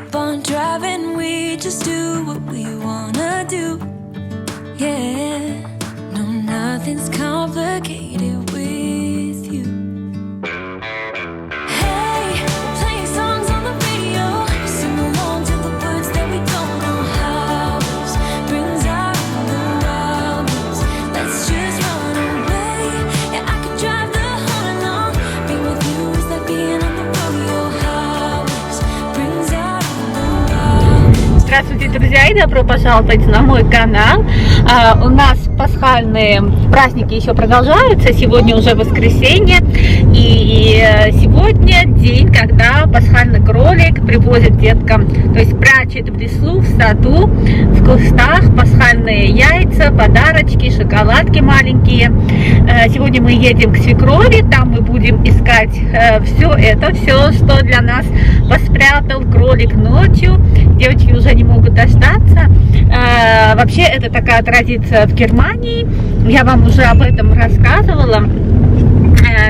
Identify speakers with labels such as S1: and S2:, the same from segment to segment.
S1: keep on driving, we just do what we wanna do. Yeah, no, nothing's complicated with you. Hey, playing songs on the radio, sing along to the words that we don't know how. Brings out the wildness, let's just run away. Yeah, I could drive the whole along, being with you is like being on the rodeo highways. Brings out the wildness.
S2: Здравствуйте, друзья, и добро пожаловать на мой канал. У нас пасхальные праздники еще продолжаются. Сегодня уже воскресенье. И сегодня день, когда пасхальный кролик привозит деткам, то есть прячет в лесу, в саду, в кустах пасхальные яйца, подарочки, шоколадки маленькие. Сегодня мы едем к свекрови, там мы будем искать все, что для нас поспрятал кролик ночью. Девочки уже не могут дождаться. Вообще это такая традиция в Германии. Я вам уже об этом рассказывала.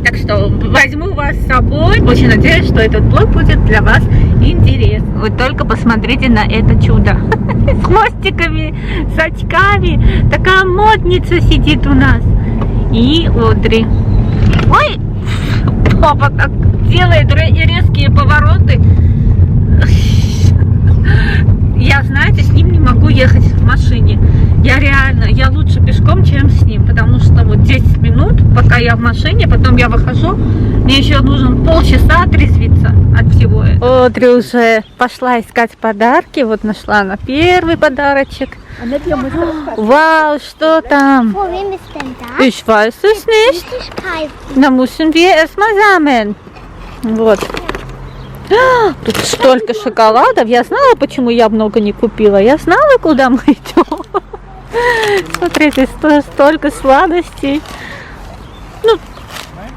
S2: Так что возьму вас с собой. Очень надеюсь, что этот блог будет для вас интересен. Вы только посмотрите на это чудо. С хвостиками, с очками. Такая модница сидит у нас. И Одри. Ой! Папа так делает резкие повороты. Я, знаете, с ним не могу ехать в машине. Я лучше пешком, чем с ним, потому что вот 10 минут, пока я в машине, потом я выхожу, мне еще нужно полчаса отрезвиться от всего этого. Одри уже пошла искать подарки, вот нашла она первый подарочек. Вау, что там? Ich weiß es nicht. Da müssen wir erstmal sammeln. Вот. Тут столько шоколадов. Я знала, почему я много не купила. Я знала, куда мы идем. Смотрите, столько сладостей. Ну,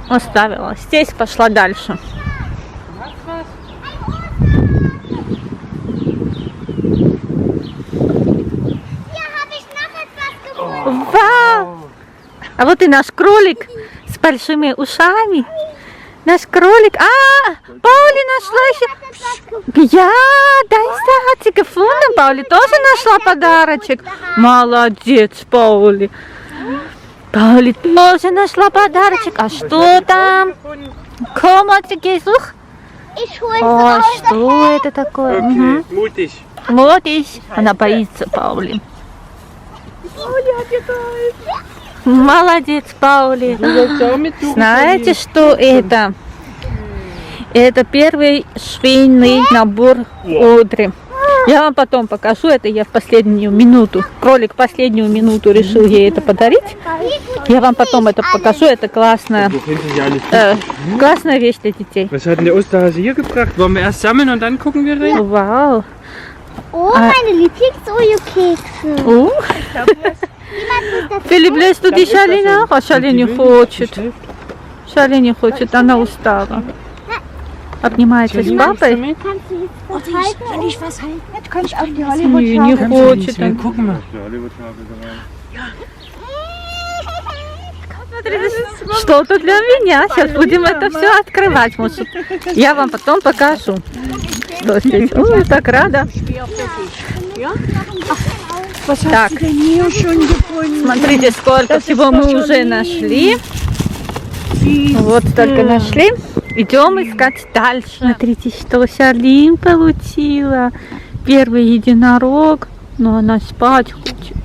S2: оставила. Здесь пошла дальше. Вау! А вот и наш кролик с большими ушами. Наш кролик. Паули нашла еще. Ja, hat sie gefunden. Паули тоже нашла подарочек. Молодец, Паули. Паули тоже нашла подарочек. А что там? Komm, hat sie gesucht? О, что это такое?
S3: Mutig.
S2: Mutig. Она боится Паули. Молодец, Паули. Знаете, что это? Это первый швейный набор Одри. Я вам потом покажу, это я в последнюю минуту. Кролик последнюю минуту решил ей это подарить. Я вам потом это покажу, это классная вещь для детей.
S3: Was hat denn der Osterhase hier gebracht? Wollen wir erst sammeln und dann gucken wir rein?
S2: Вау.
S4: О, meine Lieblings-Ojo-Kekse.
S2: Филипп, лезь тут и Шалина. А Шали не хочет. Шали не хочет, она устала. Обнимается с папой.
S4: Kannst du jetzt was halten?
S5: Kann ich was halten?
S4: Jetzt kann ich auf die
S2: Не
S4: Hollywood-Schaukel.
S2: хочет.
S3: Guck mal.
S2: Что-то для меня. Сейчас будем это все открывать. Может, я вам потом покажу. Что здесь? Ой, так рада. Так, смотрите, сколько всего мы уже нашли. Вот столько нашли. Идем искать дальше. Смотрите, что Шарлин получила. Первый единорог. Но она спать хочет.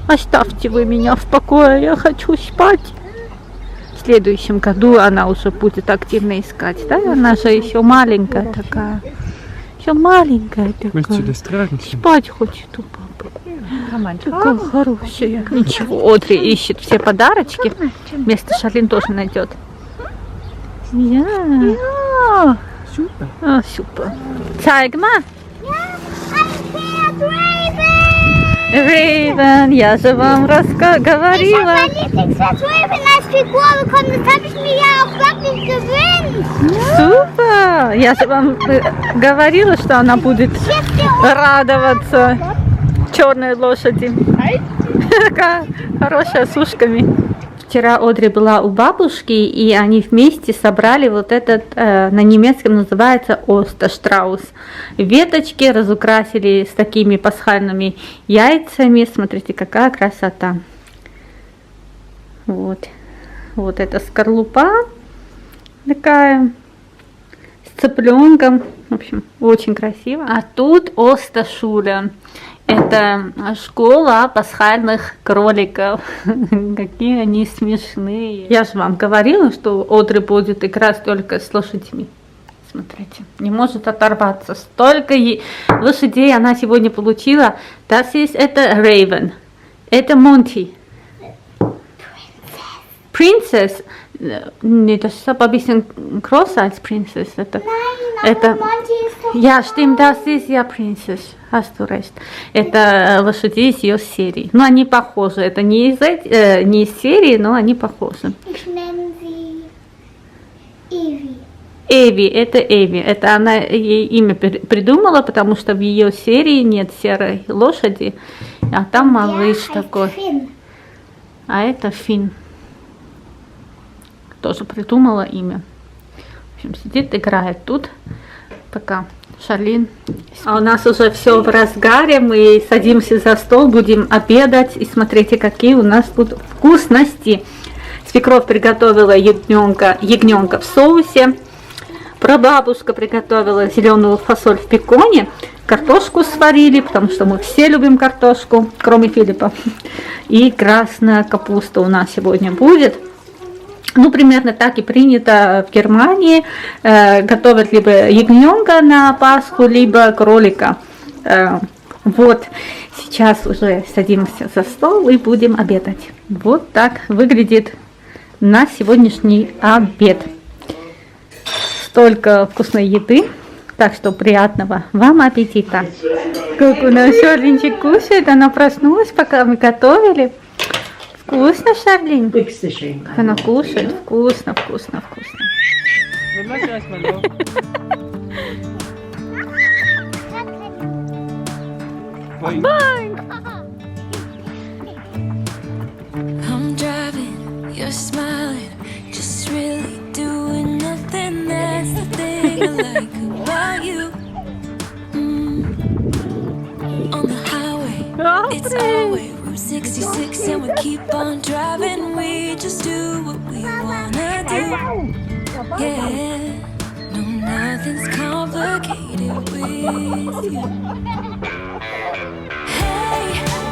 S2: Оставьте вы меня в покое, я хочу спать. В следующем году она уже будет активно искать, да? Она же еще маленькая такая. Еще маленькая такая. Спать хочет у папы. Такая хорошая. Ничего, Одри ищет все подарочки. Вместо Шарлин тоже найдет. Ja.
S3: Super.
S2: Oh, super. Zeig mal. Raven, я же вам
S4: Ich habe
S2: говорила.
S4: mein Lieblingswert Raven als Figur bekommen. Das habe ich mir ja auch wirklich gewünscht.
S2: Супер! Я же вам говорила, что она будет радоваться черной лошади. Такая хорошая с ушками. Вчера Одри была у бабушки, и они вместе собрали вот этот, на немецком называется Остерштраус. Веточки разукрасили с такими пасхальными яйцами. Смотрите, какая красота. Вот. Вот эта скорлупа такая с цыпленком. В общем, очень красиво. А тут Осташуля. Это школа пасхальных кроликов. Какие они смешные. Я же вам говорила, что Одри будет играть только с лошадьми. Смотрите, не может оторваться. Столько лошадей она сегодня получила. Das ist это Raven. Это Монти. Princess. Nee, das ist aber ein bisschen größer als Princess. Это ja, stimmt, das ist ja Princess. Hast du recht. Это лошади из ее серии. Но они похожи. Это не из серии, но они похожи.
S4: Ich nenne sie Evi.
S2: Эви, это Эви. Это она ей имя придумала, потому что в ее серии нет серой лошади, а там малыш такой.
S4: Finn.
S2: А это Финн. Тоже придумала имя. В общем, сидит, играет тут, пока Шарлин. А у нас уже все в разгаре, мы садимся за стол, будем обедать, и смотрите, какие у нас тут вкусности. Свекровь приготовила ягненка в соусе, прабабушка приготовила зеленую фасоль в беконе, картошку сварили, потому что мы все любим картошку, кроме Филиппа, и красная капуста у нас сегодня будет. Ну, примерно так и принято в Германии. Готовят либо ягненка на Пасху, либо кролика. Вот, сейчас уже садимся за стол и будем обедать. Вот так выглядит наш сегодняшний обед. Столько вкусной еды. Так что приятного вам аппетита. Как у нас Шарлинчик кушает, она проснулась, пока мы готовили. Вкусно, Шарлин? Она кушает. Вкусно, вкусно, вкусно.
S1: I'm driving, you're smiling, just really doing nothing. That's the thing I like about you. On the highway, it's always Route 66, and we keep on driving. We just do what we wanna do. Yeah, no, nothing's complicated with you. Hey,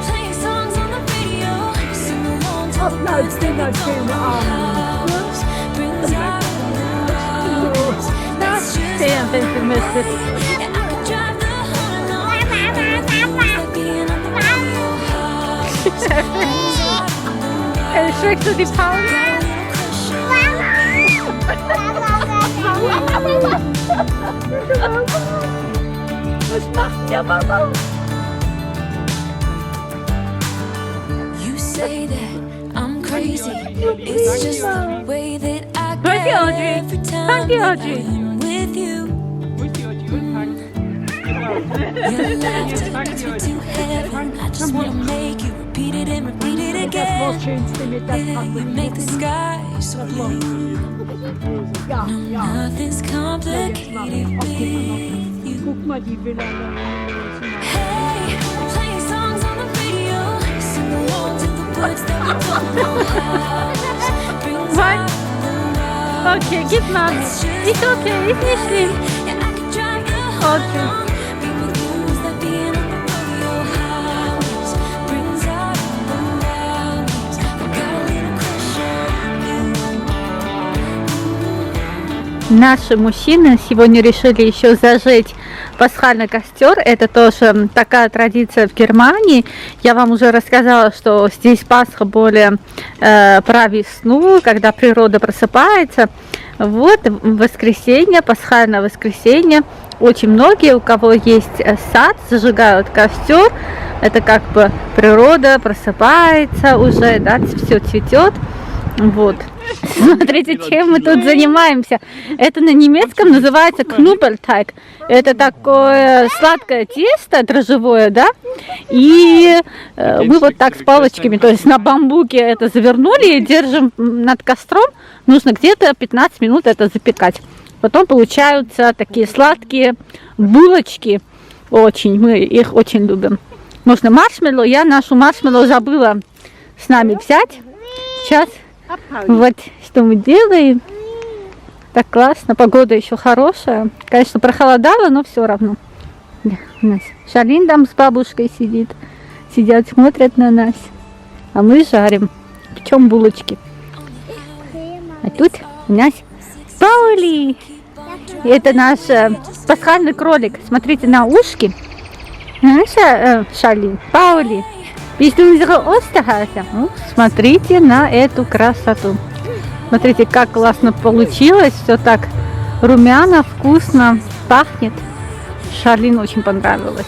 S1: playing songs on the radio, sing along to the words that we don't know how. Brings out the hours. That's just how it is. Yeah, I could drive the whole night. Like being on the radio house. Brings out the hours.
S2: Schreckst du die Pauli? Was macht der Mama?
S1: You say that I'm crazy. It's just the way that I
S2: Thank you,
S1: get
S2: Audrey.
S1: every time
S2: Thank you,
S1: that
S2: Audrey.
S1: I'm with you. Your laughter takes me to heaven. I just wanna make you repeat it and repeat it again. Yeah, you make the sky so blue. No, nothing's complicated with you. Hey, playing songs on the radio, sing along to the words that we don't know how. Brings
S2: What?
S1: out the hours.
S2: Okay, gib mal.
S1: That's just
S2: Ist okay, ist nicht schlimm.
S1: yeah, I could drive the whole
S2: Okay.
S1: night. Be with you is like being on the rodeo house. Brings out the hours. I got a little crush on you.
S2: Наши мужчины сегодня решили еще зажечь пасхальный костер. Это тоже такая традиция в Германии. Я вам уже рассказала, что здесь Пасха более про весну, когда природа просыпается. Вот воскресенье, пасхальное воскресенье. Очень многие, у кого есть сад, зажигают костер. Это как бы природа просыпается уже, да, все цветет. Вот. Смотрите, чем мы тут занимаемся. Это на немецком называется кнупельтайг. Это такое сладкое тесто дрожжевое, да? И мы вот так с палочками, то есть на бамбуке это завернули и держим над костром. Нужно где-то 15 минут это запекать. Потом получаются такие сладкие булочки. Очень, мы их очень любим. Можно маршмеллоу. Я нашу маршмеллоу забыла с нами взять. Сейчас вот что мы делаем. Так классно, погода еще хорошая. Конечно, прохолодало, но все равно. Да, у нас Шарлин там с бабушкой сидит. Сидят, смотрят на нас. А мы жарим. Печем булочки. А тут у нас Паули. Это наш пасхальный кролик. Смотрите на ушки. Наша Шарлин, Паули. Смотрите на эту красоту. Смотрите, как классно получилось. Все так румяно, вкусно, пахнет. Шарлин очень понравилось.